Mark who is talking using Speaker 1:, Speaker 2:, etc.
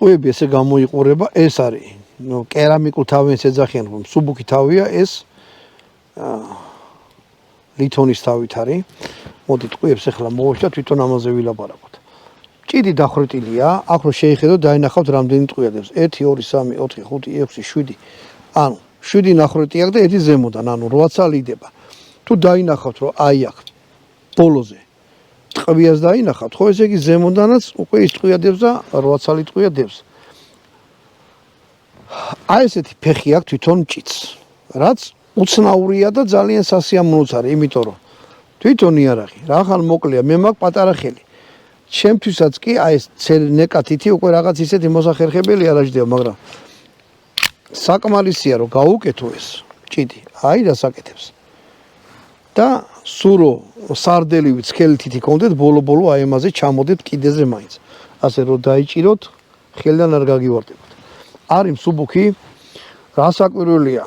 Speaker 1: ტყუები ესე გამოიყურება, ეს არის კერამიკულ თავიანს ეძახიან, რომ მსუბუქი თავია, ეს ლითონის თავით არის. მოდით ტყუებს ახლა მოვაშვა თვითონ ამაზე ვილაპარაკოთ. ჭიდი დახვრეტილია, აქ რომ შეიხედოთ დაინახავთ რამდენი ტყუია დევს. 1 2 3 4 5 6 7. ანუ 7 ნახრეტი აქვს და 1 ზემოდან, ანუ 8 ცალი იდება. თუ დაინახავთ რომ აი აქ ბოლოზე ტყვიას დაინახავთ, ხო ესე იგი ზემოდანაც უკვე ის ტყვია დევს და 8 ცალი ტყვია დევს. აი ესეთი ფეხი აქვს თვითონ მჭიდს, რაც უცნაურია და ძალიან სასიამოვნოც არის, იმიტომ რომ თვითონ იარაღი, რახან მოკლეა, მე მაქვს პატარა ხელი. ჩემთვისაც კი აი ეს ნეკათითი უკვე რაღაც ისეთი მოსახერხებელი არ აჯდება, მაგრამ საკმარისია რომ გაუკეთო ეს ჭიდი, აი დასაკეთებს. და სურო სარდელივი სქელეთით იქონდეთ, ბოლო-ბოლო აი ამაზე ჩამოდეთ კიდეზე მაინც. ასე რომ დაიჭიროთ, ხელიდან არ გაგივარდებოთ. არის მსუბუქი, რასაკვირველია,